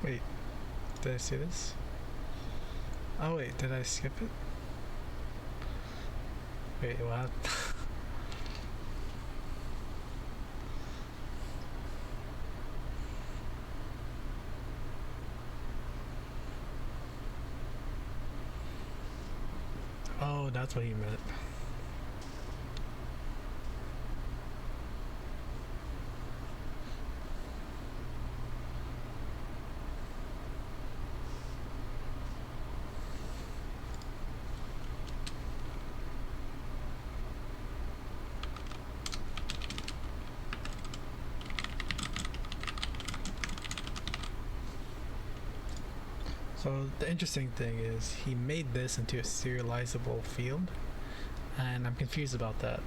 Wait, did I see this? Oh wait, did I skip it? Wait, what? Oh, that's what he meant. So the interesting thing is he made this into a serializable field, and I'm confused about that.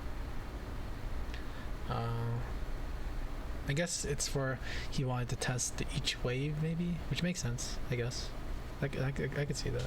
I guess it's for he wanted to test each wave, maybe, which makes sense. I guess I could see that.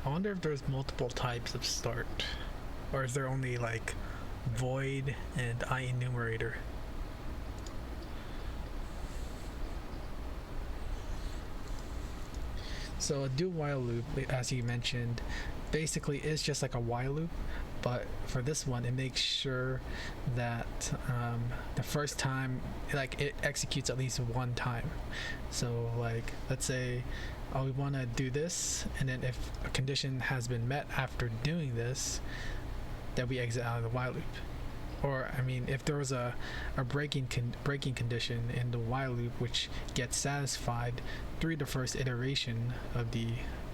I wonder if there's multiple types of start, or is there only like void and IEnumerator? So a do while loop, as you mentioned, basically is just like a while loop, but for this one it makes sure that the first time, like, it executes at least one time. So like, let's say, oh, we want to do this, and then if a condition has been met after doing this, then we exit out of the while loop. Or I mean, if there was a breaking condition in the while loop which gets satisfied through the first iteration of the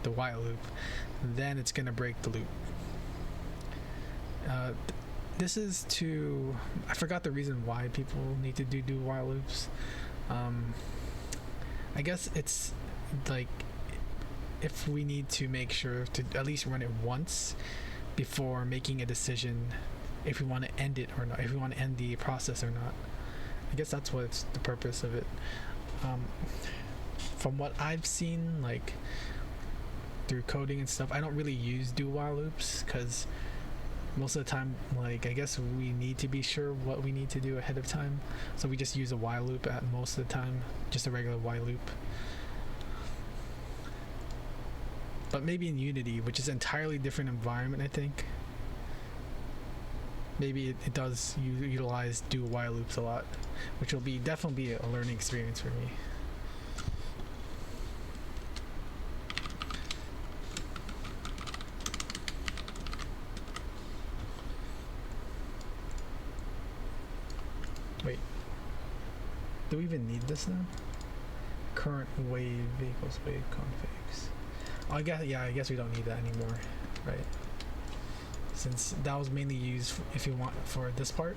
while loop, then it's gonna break the loop. This is to, I forgot the reason why people need to do while loops. I guess it's like if we need to make sure to at least run it once before making a decision if we want to end it or not, if we want to end the process or not. I guess that's what's the purpose of it. From what I've seen, like through coding and stuff, I don't really use do while loops because most of the time, like, I guess we need to be sure what we need to do ahead of time, so we just use a while loop at most of the time, just a regular while loop. But maybe in Unity, which is an entirely different environment, I think maybe it does utilize do while loops a lot, which will be definitely be a learning experience for me. Wait, do we even need this now? Current wave equals wave configs. Oh, I guess we don't need that anymore, right? Since that was mainly used if you want for this part,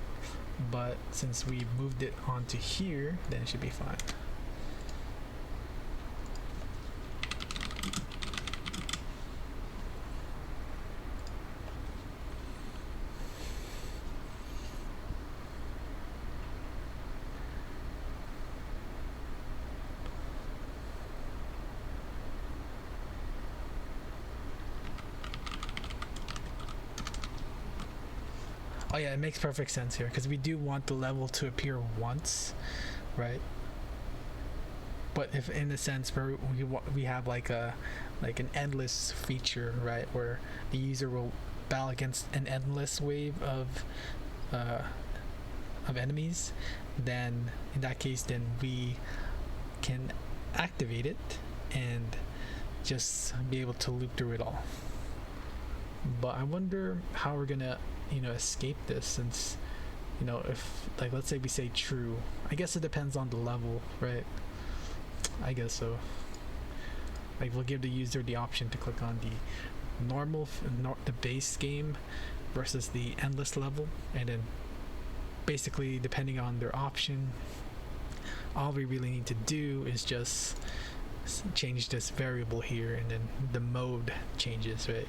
but since we moved it onto here, then it should be fine. Oh yeah, it makes perfect sense here because we do want the level to appear once, right? But if in a sense where we have like an endless feature, right, where the user will battle against an endless wave of enemies, then in that case, then we can activate it and just be able to loop through it all. But I wonder how we're gonna, escape this, since, if, like, let's say we say true. I guess it depends on the level, right? I guess so. Like, we'll give the user the option to click on the the base game versus the endless level. And then basically, depending on their option, all we really need to do is just change this variable here, and then the mode changes, right?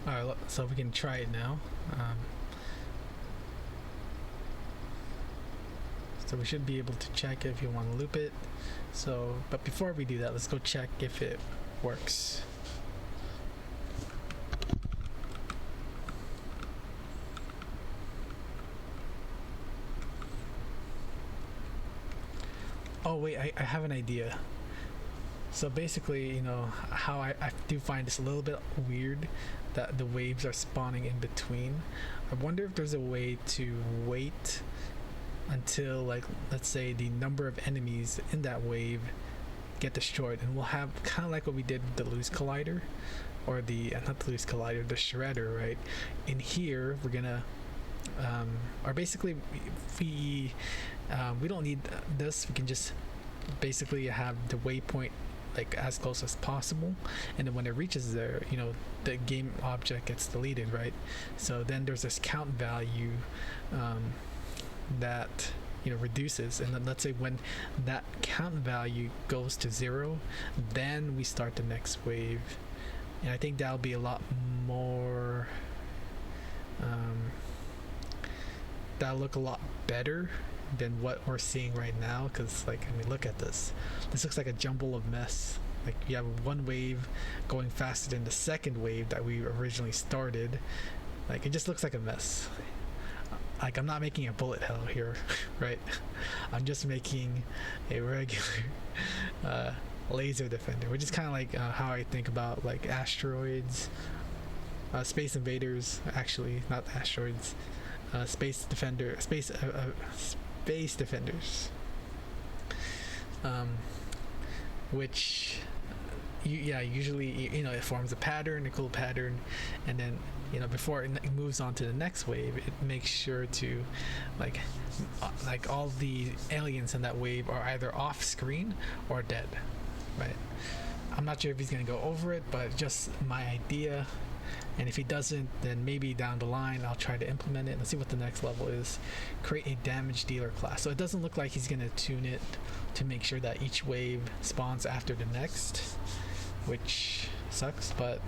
Alright, so we can try it now. So we should be able to check if you want to loop it. So, but before we do that, let's go check if it works. Oh wait, I have an idea. So basically, you know, how I do find this a little bit weird that the waves are spawning in between. I wonder if there's a way to wait until, like, let's say the number of enemies in that wave get destroyed, and we'll have kind of like what we did with the loose collider, or the not the loose collider, the shredder, right? In here, we're gonna or basically we don't need this. We can just basically have the waypoint like as close as possible, and then when it reaches there, you know, the game object gets deleted, right? So then there's this count value that, you know, reduces, and then let's say when that count value goes to 0, then we start the next wave, and I think that'll be a lot more that'll look a lot better than what we're seeing right now. Because, like, I mean, look at this looks like a jumble of mess. Like, you have one wave going faster than the second wave that we originally started. Like, it just looks like a mess. Like, I'm not making a bullet hell here, right? I'm just making a regular laser defender, which is kind of like how I think about like asteroids, space invaders, actually, not asteroids, space defenders, which usually, you know, it forms a pattern, a cool pattern, and then, you know, before it moves on to the next wave, it makes sure to like all the aliens in that wave are either off screen or dead, right? I'm not sure if he's gonna go over it, but just my idea. And if he doesn't, then maybe down the line I'll try to implement it. Let's see what the next level is. Create a damage dealer class. So it doesn't look like he's gonna tune it to make sure that each wave spawns after the next, which sucks, but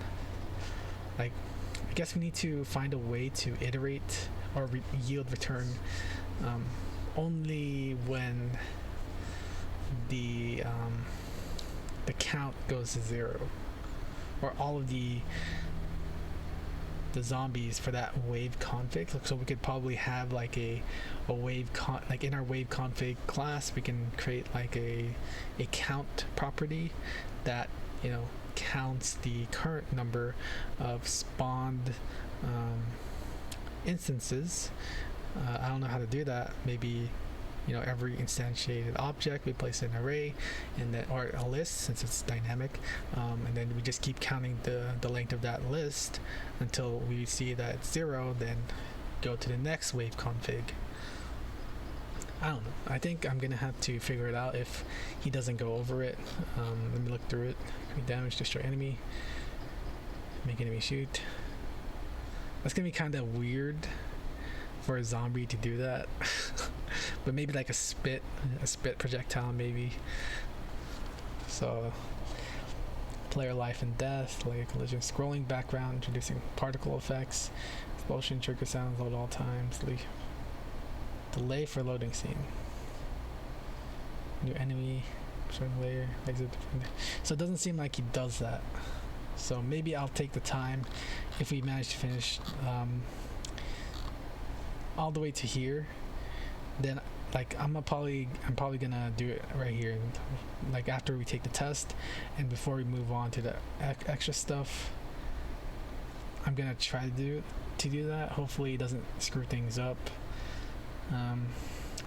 like, I guess we need to find a way to iterate or yield return only when the count goes to 0, or all of the zombies for that wave config. So we could probably have like a wave like in our wave config class, we can create like a count property that, you know, counts the current number of spawned instances. I don't know how to do that. Maybe, you know, every instantiated object we place in an array, and then, or a list, since it's dynamic, and then we just keep counting the length of that list until we see that it's 0, then go to the next wave config. I don't know. I think I'm gonna have to figure it out if he doesn't go over it. Let me look through it. Damage, destroy enemy, make enemy shoot. That's gonna be kind of weird for a zombie to do that. But maybe like a spit projectile, maybe. So player life and death, layer collision, scrolling background, introducing particle effects, explosion, trigger sounds, load all times, delay for loading scene, new enemy, certain layer, exit defender. So it doesn't seem like he does that. So maybe I'll take the time if we manage to finish all the way to here. Then like I'm probably gonna do it right here, like after we take the test and before we move on to the extra stuff. I'm gonna try to do that. Hopefully it doesn't screw things up. I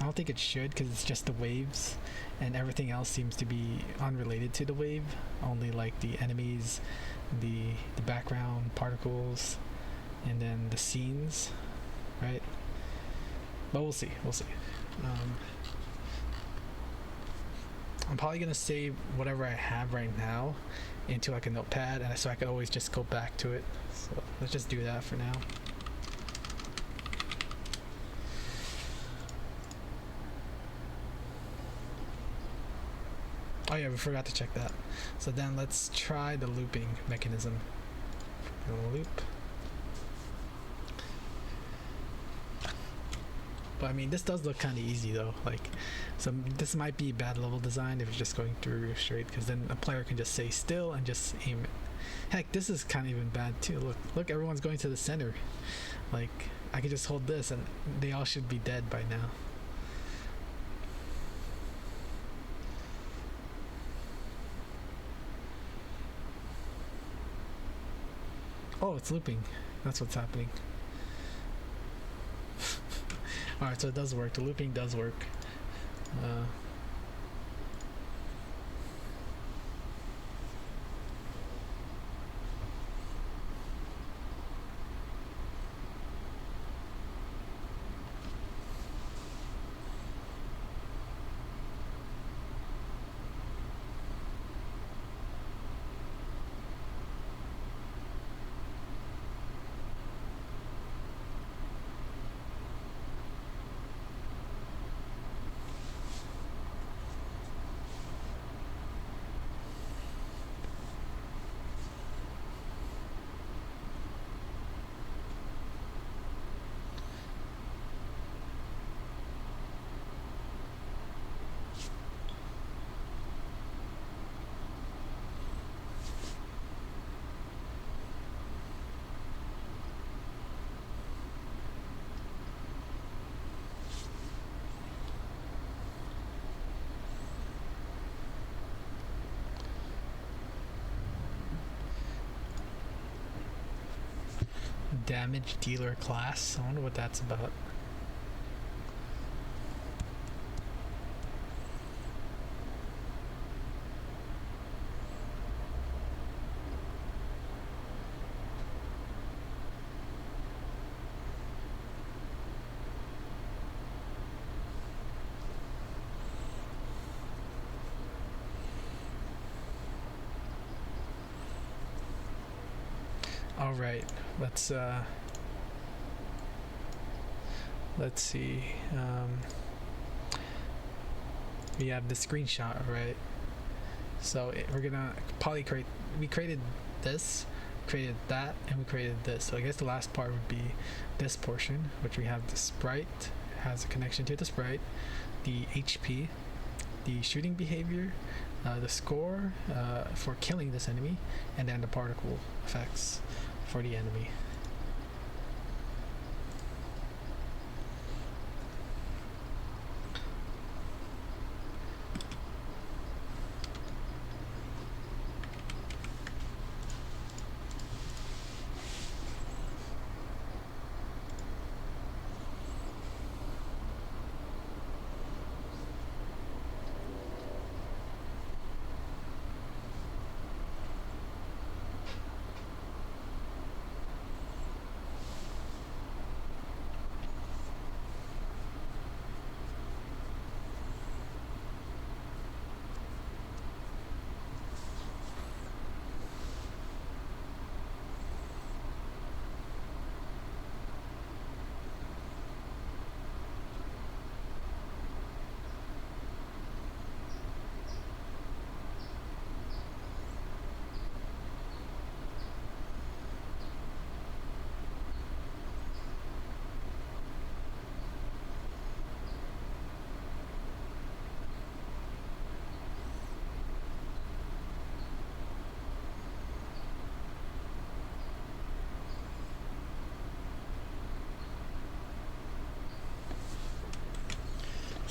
don't think it should, because it's just the waves and everything else seems to be unrelated to the wave, only like the enemies, the background particles, and then the scenes, right? But we'll see. I'm probably gonna save whatever I have right now into like a notepad, and so I could always just go back to it. So let's just do that for now. Oh yeah, we forgot to check that. So then let's try the looping mechanism. Loop. But I mean, this does look kind of easy though. Like, so this might be bad level design if you're just going through straight, because then a player can just stay still and just aim it. Heck, this is kind of even bad too. Look, everyone's going to the center. Like, I could just hold this and they all should be dead by now. Oh, it's looping. That's what's happening. Alright, so it does work. The looping does work. Damage dealer class. I wonder what that's about. All right, let's see. We have the screenshot, right? So we're gonna probably create. We created this, created that, and we created this. So I guess the last part would be this portion, which we have the sprite has a connection to the sprite, the HP, the shooting behavior, the score for killing this enemy, and then the particle effects for the enemy.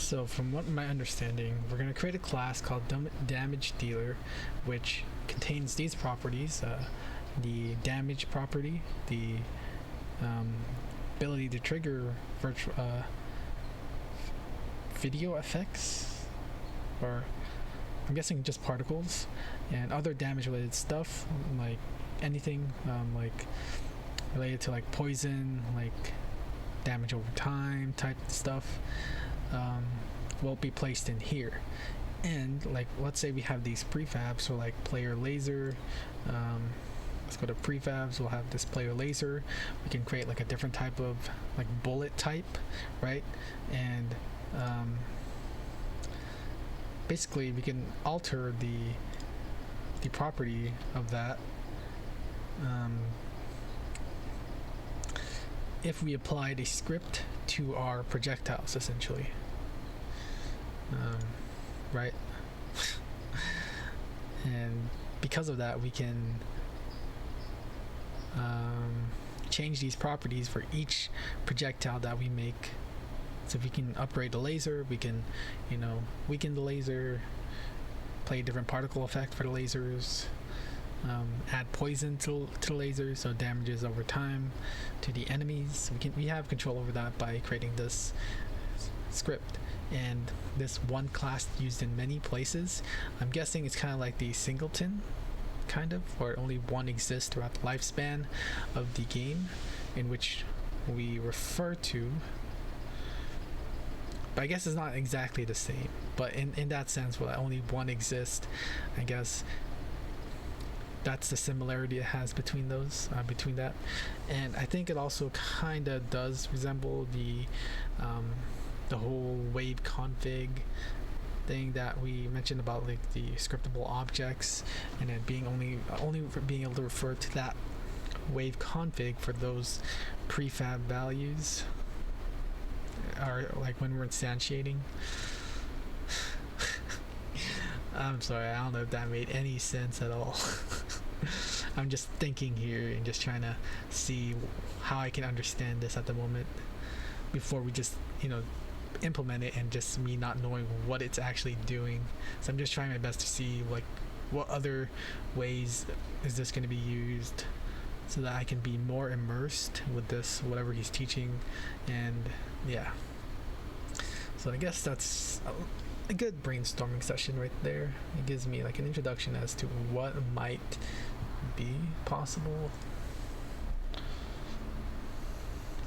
So from what my understanding, we're going to create a class called damage dealer, which contains these properties: the damage property, the ability to trigger virtual video effects, or I'm guessing just particles, and other damage related stuff, like anything like related to like poison, like damage over time type stuff, will be placed in here. And like, let's say we have these prefabs, so like player laser, let's go to prefabs, we'll have this player laser, we can create like a different type of like bullet type, right? And basically we can alter the property of that if we applied a script to our projectiles, essentially. Right? And because of that, we can change these properties for each projectile that we make. So if we can upgrade the laser, we can, you know, weaken the laser, play a different particle effect for the lasers, add poison to the lasers, so damages over time to the enemies. We have control over that by creating this script. And this one class used in many places, I'm guessing it's kind of like the singleton, kind of, or only one exists throughout the lifespan of the game, in which we refer to. But I guess it's not exactly the same, but in that sense, well, only one exists, I guess that's the similarity it has between those, between that. And I think it also kind of does resemble the whole waveconfig thing that we mentioned about, like the scriptable objects, and then being only being able to refer to that waveconfig for those prefab values, or like when we're instantiating. I'm sorry, I don't know if that made any sense at all. I'm just thinking here and just trying to see how I can understand this at the moment before we just, you know, implement it, and just me not knowing what it's actually doing. So I'm just trying my best to see like what other ways is this going to be used, so that I can be more immersed with this, whatever he's teaching. And yeah, so I guess that's a good brainstorming session right there. It gives me like an introduction as to what might be possible.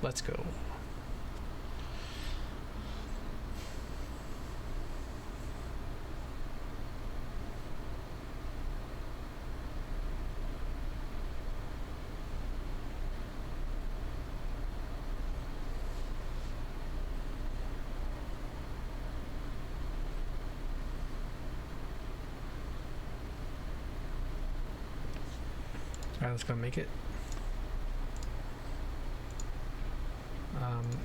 Let's go. Alright, let's go make it.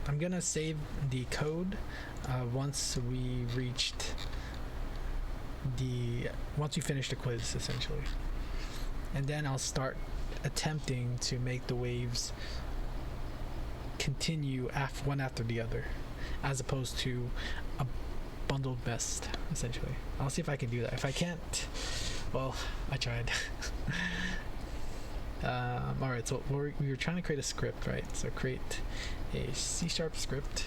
I'm gonna save the code once we finish the quiz, essentially, and then I'll start attempting to make the waves continue one after the other, as opposed to a bundled mess, essentially. I'll see if I can do that. If I can't, well, I tried. Alright, so we were trying to create a script, right? So create a C# script.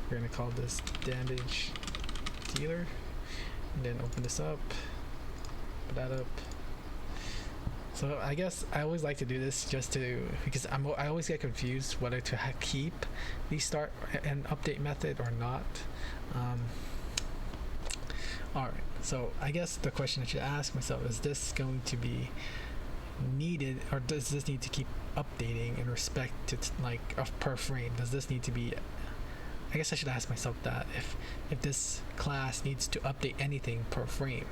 We're going to call this damage dealer, and then open this up, put that up. So I guess I always like to do this because I always get confused whether to keep the start and update method or not. Alright, so I guess the question I should ask myself is this going to be needed, or does this need to keep updating in respect to like per frame? Does this need to be, I guess I should ask myself that, if this class needs to update anything per frame.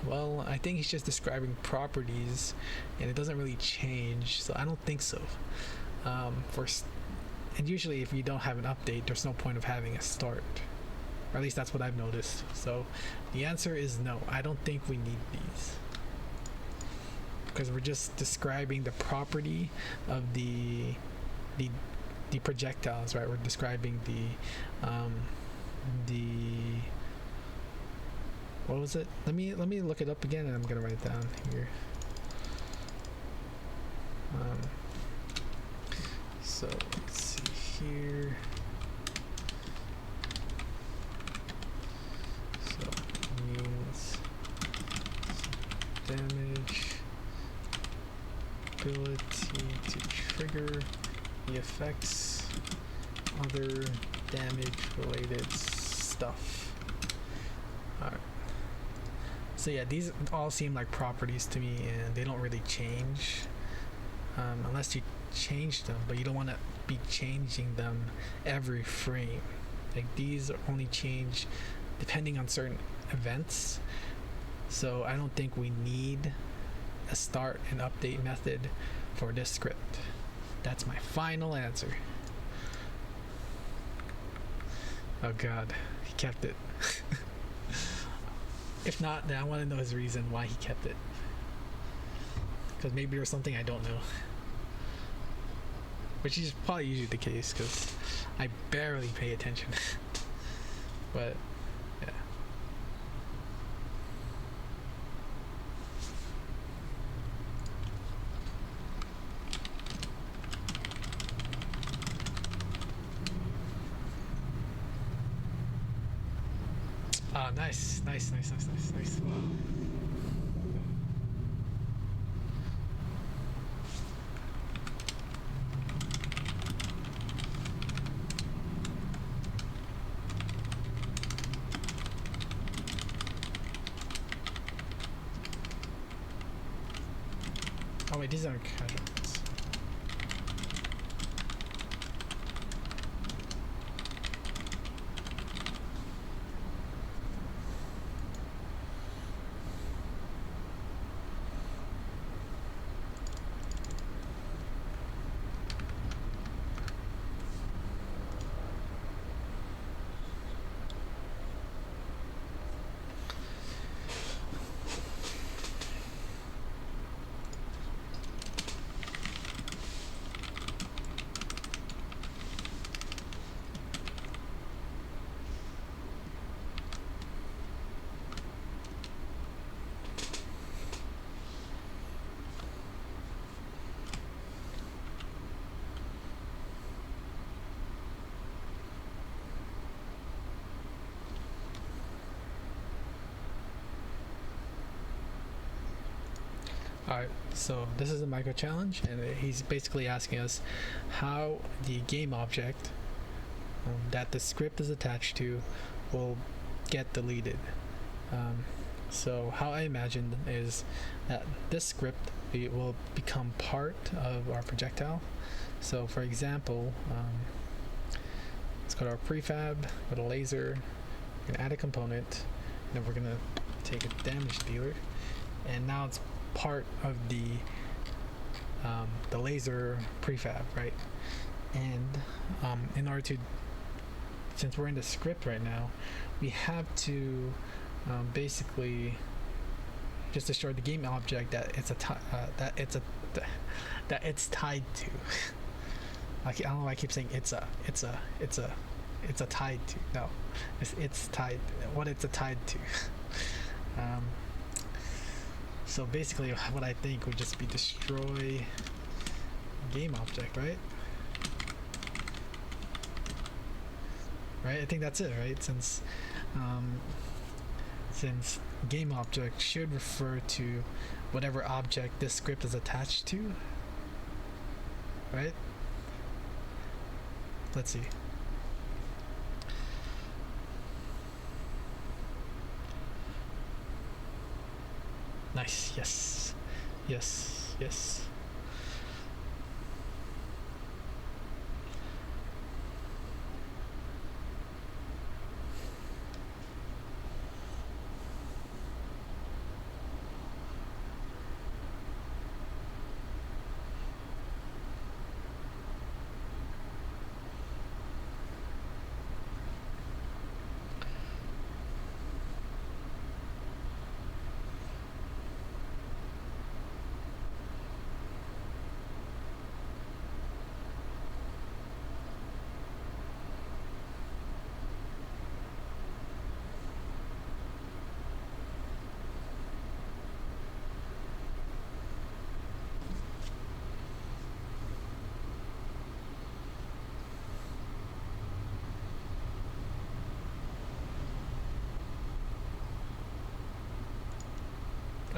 Well, I think he's just describing properties and it doesn't really change, so I don't think so. And usually if you don't have an update, there's no point of having a start, or at least that's what I've noticed. So the answer is no, I don't think we need these, because we're just describing the property of the projectiles, right? We're describing the, what was it? Let me look it up again, and I'm gonna write it down here. So let's see here. So means damage ability to trigger the effects other damage related stuff. Alright. So yeah, these all seem like properties to me, and they don't really change unless you change them, but you don't want to be changing them every frame. Like these only change depending on certain events, so I don't think we need a start and update method for this script. That's my final answer. Oh god, he kept it. If not, then I want to know his reason why he kept it, because maybe there's something I don't know, which is probably usually the case because I barely pay attention. But yeah. Ah, nice. Oh wait, these aren't casual ones. Alright, so this is a micro challenge, and he's basically asking us how the game object that the script is attached to will get deleted. So how I imagine is that this script will become part of our projectile. So for example, let's go to our prefab, go to laser, we're gonna add a component, and then we're gonna take a damage dealer, and now it's part of the laser prefab, right? And in order to, since we're in the script right now, we have to basically just destroy the game object that it's tied to. I don't know why I keep saying it's tied to. No, it's tied. What it's tied to. So basically what I think would just be destroy game object, right? Right, I think that's it, right? Since game object should refer to whatever object this script is attached to, right? Let's see. Nice, yes.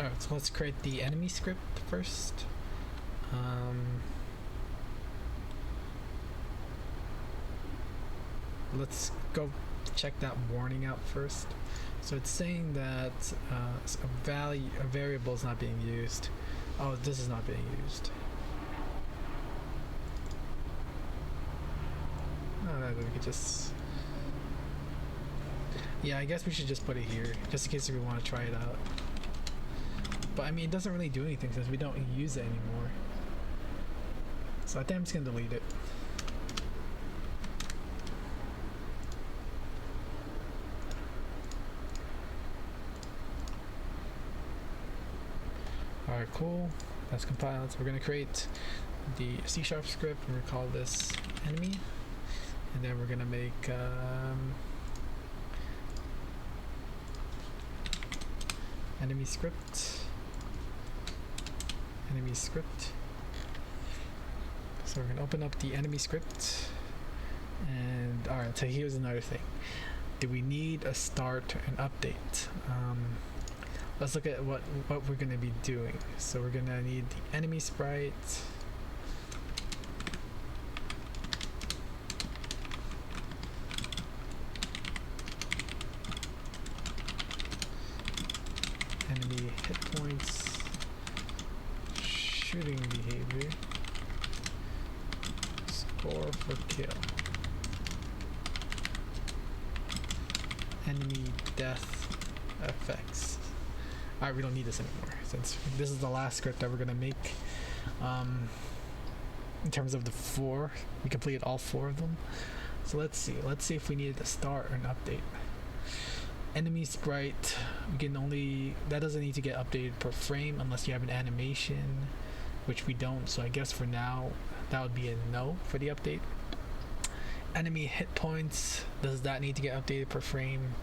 Alright, so let's create the enemy script first. Let's go check that warning out first. So it's saying that a variable is not being used. Oh, this is not being used. Oh, no, we could just... Yeah, I guess we should just put it here, just in case we want to try it out. But I mean, it doesn't really do anything since we don't use it anymore. So I think I'm just gonna delete it. Alright, cool. That's compiled. So we're gonna create the C# script and we're gonna call this enemy. And then we're gonna make enemy script. Enemy script. So we're gonna open up the enemy script. And alright, so here's another thing. Do we need a start and update? Let's look at what we're gonna be doing. So we're gonna need the enemy sprite. Enemy hit points, shooting behavior, score for kill, enemy death effects. Alright, we don't need this anymore since this is the last script that we're gonna make. In terms of the 4, we completed all 4 of them. So let's see if we needed to start or an update. Enemy sprite, we can only, that doesn't need to get updated per frame unless you have an animation, which we don't, so I guess for now that would be a no for the update. Enemy hit points, does that need to get updated per frame?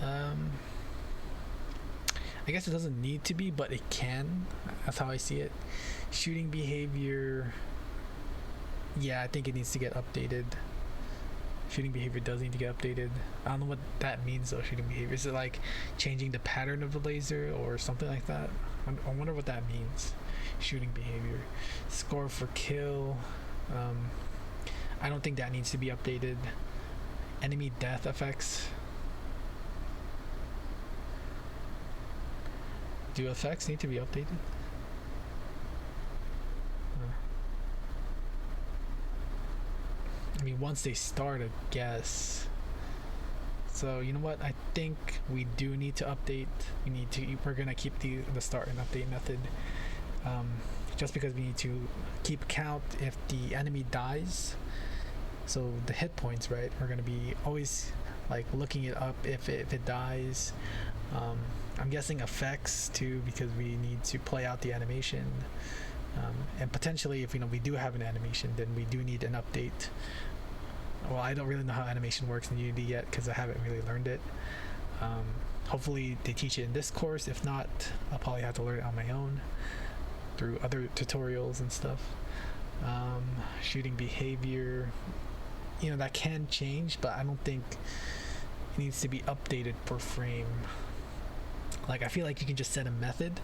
I guess it doesn't need to be, but it can. That's how I see it. Shooting behavior, yeah, I think it needs to get updated. Shooting behavior does need to get updated. I don't know what that means though, shooting behavior. Is it like changing the pattern of the laser or something like that? I wonder what that means. Shooting behavior. Score for kill. I don't think that needs to be updated. Enemy death effects. Do effects need to be updated? I mean, once they start, I guess. So you know what? I think we do need to update. We're gonna keep the start and update method, just because we need to keep count if the enemy dies. So the hit points, right? We're gonna be always like looking it up if it dies. I'm guessing effects too, because we need to play out the animation. And potentially, if we do have an animation, then we do need an update. Well, I don't really know how animation works in Unity yet because I haven't really learned it. Hopefully they teach it in this course. If not, I'll probably have to learn it on my own through other tutorials and stuff. Shooting behavior, that can change, but I don't think it needs to be updated per frame. Like, I feel like you can just set a method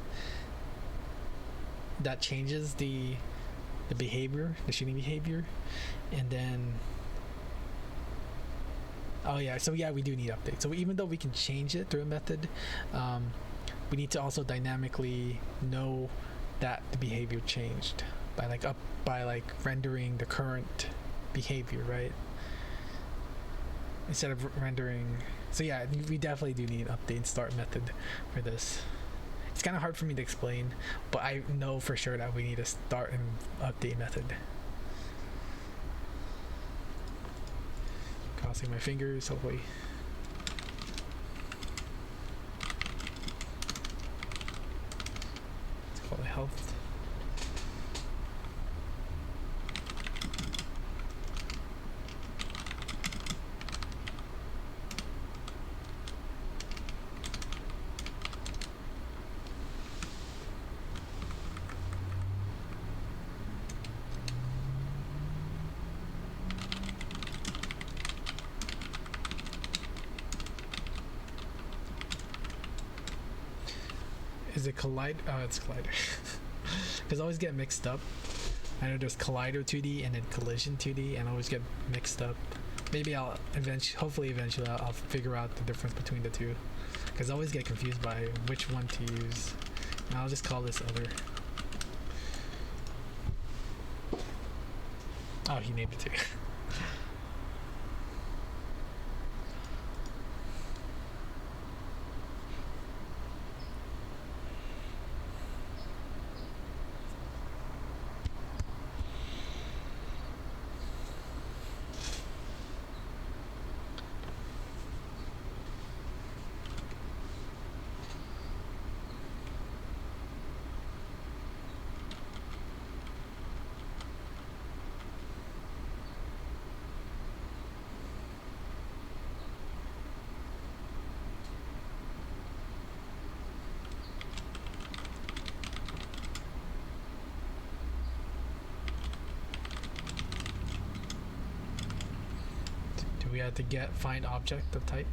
that changes the behavior, the shooting behavior, and then we do need updates. So even though we can change it through a method, we need to also dynamically know that the behavior changed by rendering the current behavior, right? Instead of rendering. So yeah, we definitely do need an update and start method for this. It's kind of hard for me to explain, but I know for sure that we need a start and update method. Crossing my fingers, hopefully. Let's call it health. Is it Collider? Oh, it's Collider. Because I always get mixed up. I know there's Collider 2D and then Collision 2D, and I always get mixed up. Maybe I'll hopefully eventually I'll figure out the difference between the two. Because I always get confused by which one to use. And I'll just call this other. Oh, he named it too. We had to find object of type.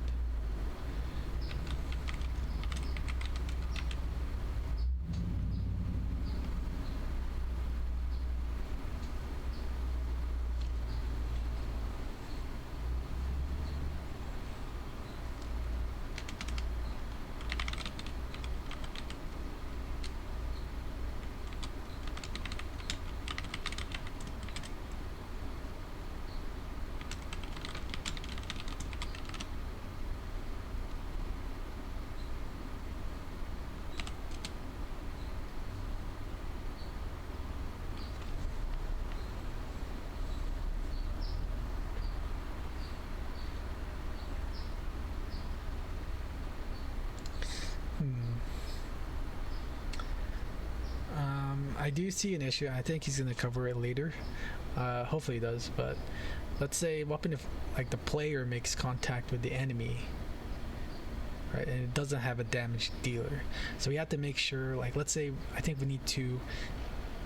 I do see an issue. I think he's gonna cover it later. Hopefully he does. But let's say, what if like the player makes contact with the enemy, right? And it doesn't have a damage dealer. So we have to make sure. Like, let's say I think we need to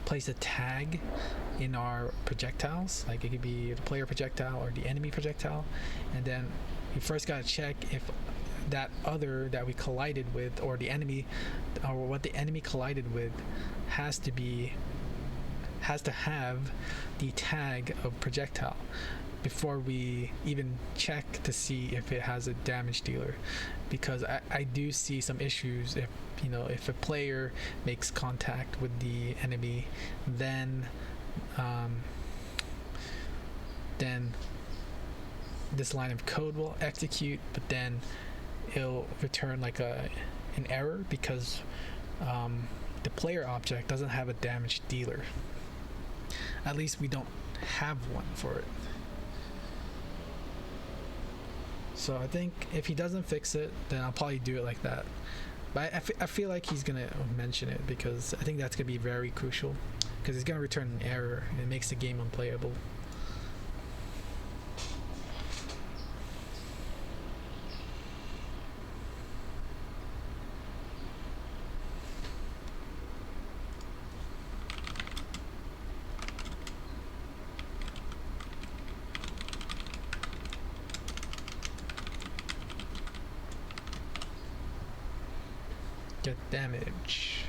place a tag in our projectiles. Like it could be the player projectile or the enemy projectile, and then you first gotta check if that other that we collided with, or the enemy, or what the enemy collided with, has to have the tag of projectile before we even check to see if it has a damage dealer. Because I do see some issues if, you know, if a player makes contact with the enemy, then this line of code will execute, but then it'll return like an error because the player object doesn't have a damage dealer. At least we don't have one for it. So I think if he doesn't fix it, then I'll probably do it like that. But I feel like he's gonna mention it, because I think that's gonna be very crucial, because he's gonna return an error and it makes the game unplayable. Get damage.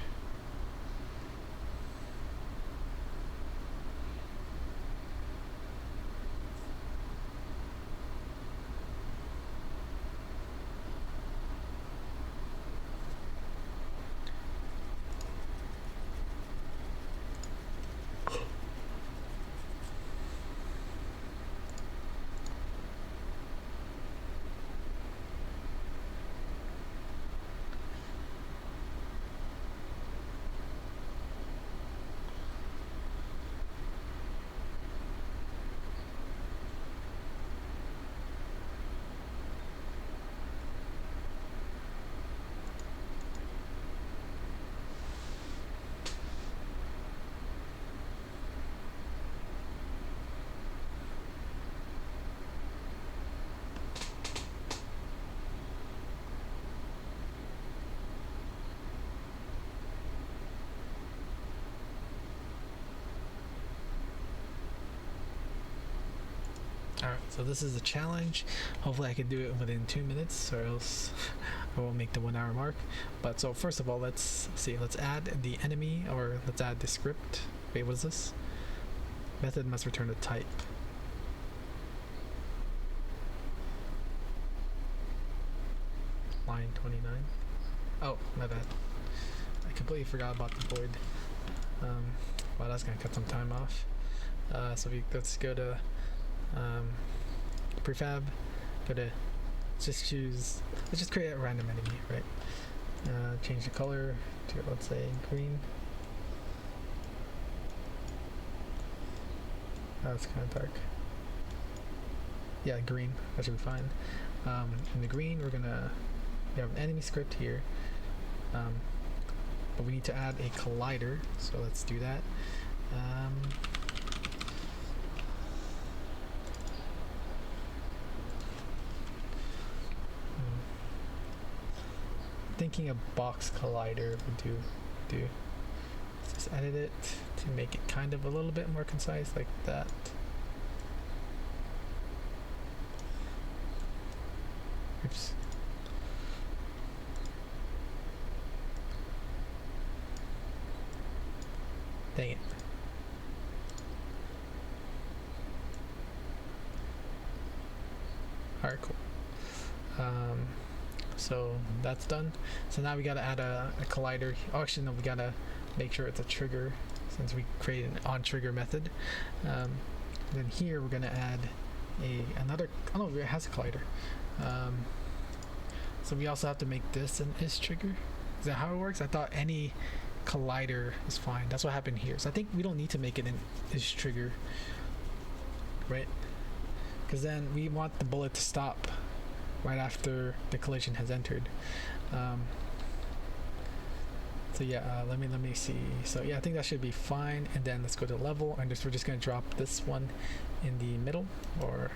Alright, so this is a challenge. Hopefully I can do it within 2 minutes, or else I won't make the 1 hour mark. But so first of all, let's see, let's add the enemy, or let's add the script. Wait, what is this? Method must return a type. Line 29. Oh, my bad. I completely forgot about the void. Wow, that's gonna cut some time off. So let's go to prefab, go to, let's just create a random enemy, right? Change the color to, let's say, green. That's kind of dark. Yeah, green, that should be fine. In the green, we have an enemy script here, but we need to add a collider, so let's do that. Thinking a box collider would do. Let's just edit it to make it kind of a little bit more concise, like that. Oops. Dang it. Alright, cool. So that's done. So now we gotta add a collider. Oh, actually no, we gotta make sure it's a trigger, since we created an on trigger method. Then here we're gonna add another, oh no, it has a collider. So we also have to make this an is trigger. Is that how it works? I thought any collider is fine. That's what happened here. So I think we don't need to make it an is trigger, right? Because then we want the bullet to stop right after the collision has entered. So yeah, let me see. So yeah, I think that should be fine. And then let's go to level, and we're just gonna drop this one in the middle, or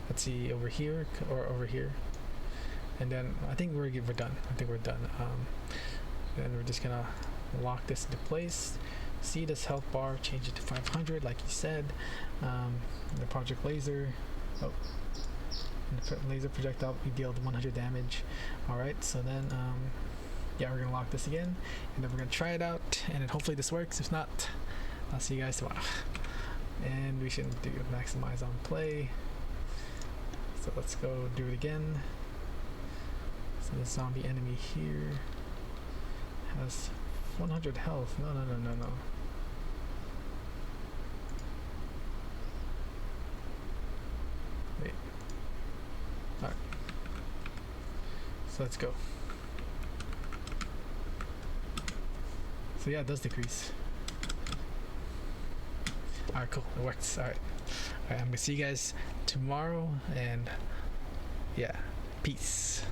let's see, over here or over here. And then I think we're done. I think we're done. Then we're just gonna lock this into place. See this health bar, change it to 500 like you said. The project laser. Oh. The laser projectile, we deal 100 damage. Alright, so then yeah, we're gonna lock this again, and then we're gonna try it out, and then hopefully this works. If not, I'll see you guys tomorrow. And we should do maximize on play. So let's go do it again. So the zombie enemy here has 100 health. No. Wait. Alright. So let's go. So yeah, it does decrease. Alright, cool. It works. Alright. Alright, I'm gonna see you guys tomorrow, and yeah, peace.